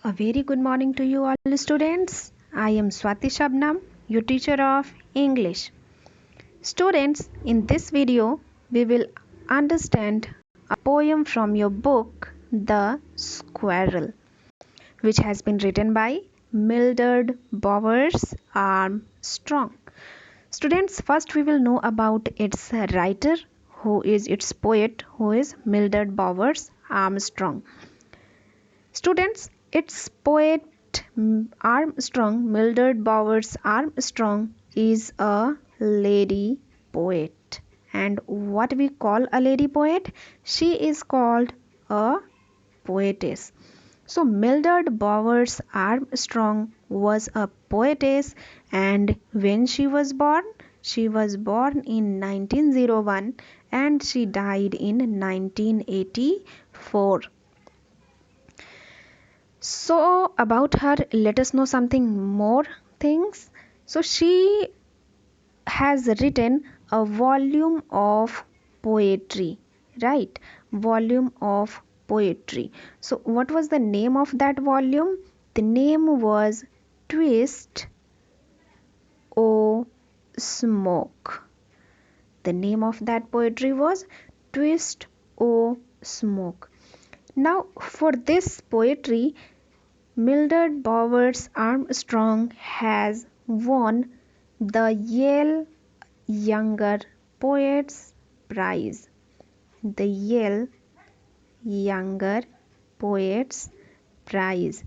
A very good morning to you all students. I am Swati Shabnam, your teacher of English. Students, in this video, we will understand a poem from your book, The Squirrel, which has been written by Mildred Bowers Armstrong. Students, first we will know about its writer, who is its poet, who is Mildred Bowers Armstrong. Students, its poet Armstrong, Mildred Bowers Armstrong, is a lady poet. And what we call a lady poet? She is called a poetess. So, Mildred Bowers Armstrong was a poetess, and when she was born in 1901 and she died in 1984. So, about her, let us know something more things. So, she has written a volume of poetry, right? Volume of poetry. So, what was the name of that volume? The name was Twist O Smoke. The name of that poetry was Twist O Smoke. Now, for this poetry, Mildred Bowers Armstrong has won the Yale Younger Poets Prize. The Yale Younger Poets Prize.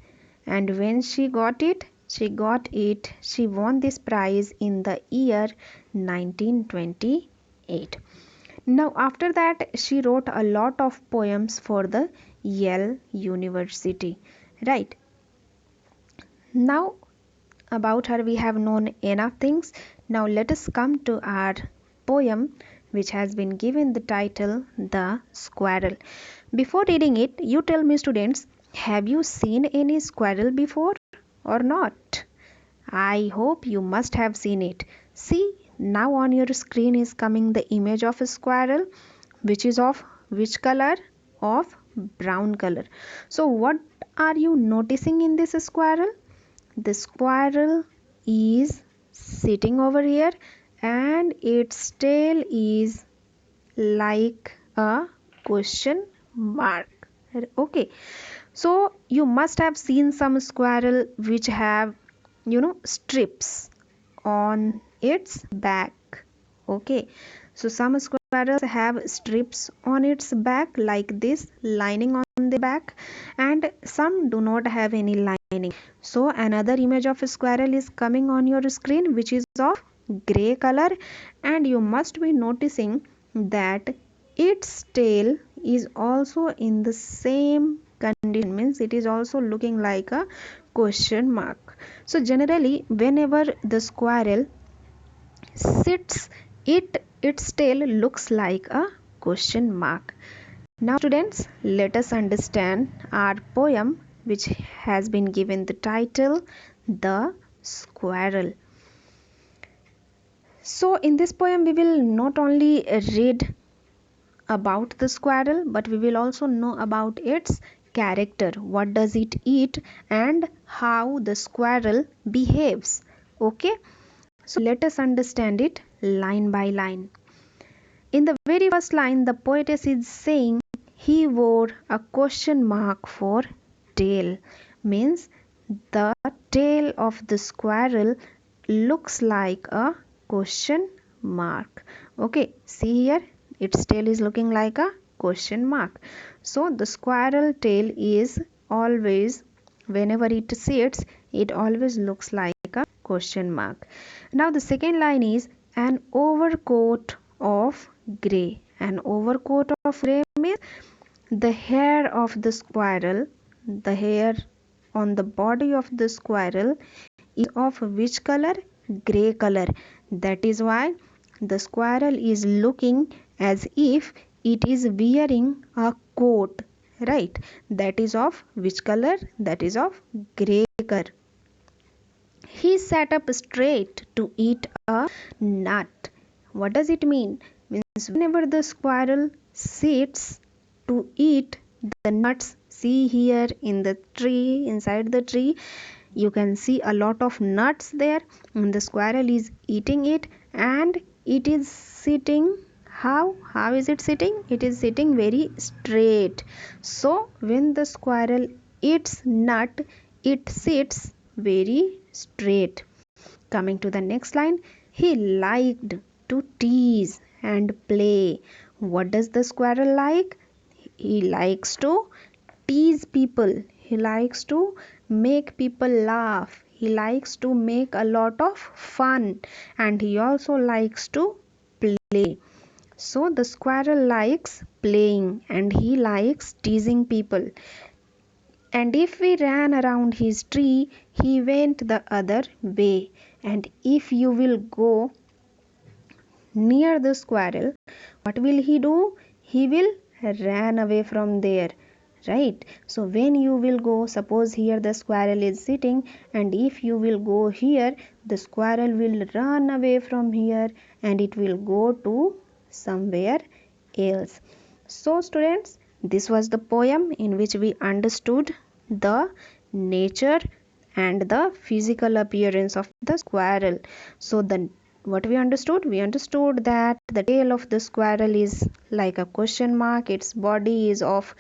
And when she won this prize in the year 1928. Now, after that, she wrote a lot of poems for the Yale University, right? Now, about her we have known enough things. Now let us come to our poem, which has been given the title The Squirrel. Before reading it, you tell me students, have you seen any squirrel before or not? I hope you must have seen it. See, now on your screen is coming the image of a squirrel, which is of which color? Of brown color. So what are you noticing in this squirrel? The squirrel is sitting over here and its tail is like a question mark. Okay, so you must have seen some squirrel which have strips on its back. Okay, so some squirrels have strips on its back like this, lining on the back, and some do not have any lining. So another image of a squirrel is coming on your screen, which is of gray color, and you must be noticing that its tail is also in the same condition, means it is also looking like a question mark. So generally whenever the squirrel sits, its tail looks like a question mark. Now students, let us understand our poem, which has been given the title The Squirrel. So in this poem we will not only read about the squirrel, but we will also know about its character, what does it eat and how the squirrel behaves. Okay, so let us understand it line by line. In the very first line, the poetess is saying he wore a question mark for tail. Means the tail of the squirrel looks like a question mark. Okay, see here, its tail is looking like a question mark. So the squirrel tail is always, whenever it sits, it always looks like a question mark. Now the second line is an overcoat of grey. An overcoat of grey means the hair of the squirrel, the hair on the body of the squirrel is of which color? Grey color. That is why the squirrel is looking as if it is wearing a coat, right? That is of which color? That is of grey color. He sat up straight to eat a nut. What does it mean? Means whenever the squirrel sits to eat the nuts see here in the tree, inside the tree, you can see a lot of nuts there, and the squirrel is eating it, and it is sitting. How is it sitting? It is sitting very straight. So when the squirrel eats nut, it sits very straight. Coming to the next line, he liked to tease and play. What does the squirrel like? He likes to tease people. He likes to make people laugh. He likes to make a lot of fun, and he also likes to play. So the squirrel likes playing and he likes teasing people. And if we ran around his tree, he went the other way. And if you will go near the squirrel, what will he do? He will run away from there, right? So when you will go, suppose here the squirrel is sitting, and if you will go here, the squirrel will run away from here and it will go to somewhere else. So students, this was the poem in which we understood the nature and the physical appearance of the squirrel. So the what we understood? We understood that the tail of the squirrel is like a question mark, its body is of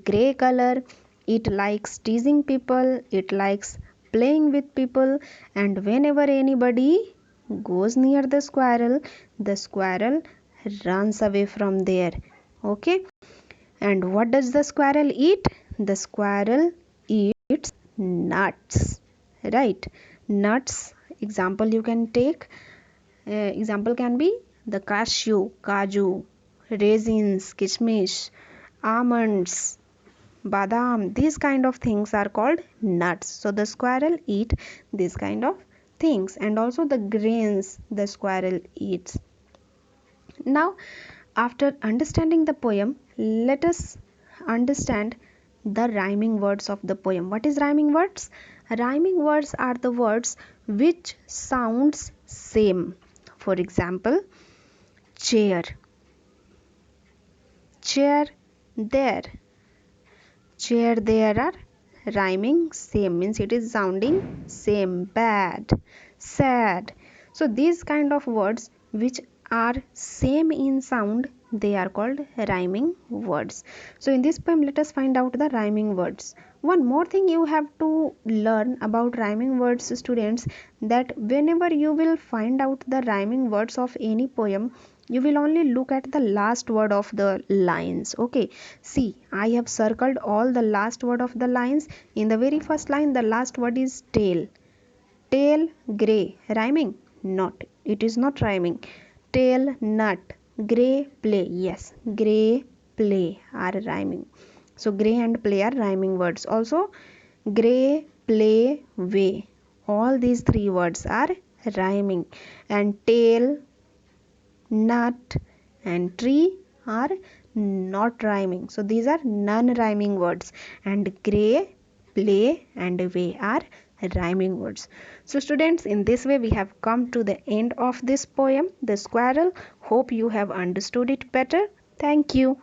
grey color, it likes teasing people, it likes playing with people, and whenever anybody goes near the squirrel runs away from there. Okay, and what does the squirrel eat? The squirrel eats nuts, right? Nuts, example you can take. Example can be the cashew, kaju, raisins, kishmish, almonds, badam. These kind of things are called nuts. So the squirrel eat these kind of things, and also the grains the squirrel eats. Now, after understanding the poem, let us understand the rhyming words of the poem. What is rhyming words? Rhyming words are the words which sounds same. For example, chair, chair there, chair there are rhyming same, means it is sounding same. Bad, sad. So these kind of words which are same in sound, they are called rhyming words. So in this poem, let us find out the rhyming words. One more thing you have to learn about rhyming words, students, that whenever you will find out the rhyming words of any poem, you will only look at the last word of the lines. Okay, see, I have circled all the last word of the lines. In the very first line, the last word is tail. Tail, grey, rhyming? Not, it is not rhyming. Tail, nut, grey, play. Yes, grey, play are rhyming. So grey and play are rhyming words. Also, grey, play, way. All these three words are rhyming. And tail, nut, and tree are not rhyming. So these are non-rhyming words. And grey, play, and way are rhyming words. So students, in this way we have come to the end of this poem, The Squirrel. Hope you have understood it better. Thank you.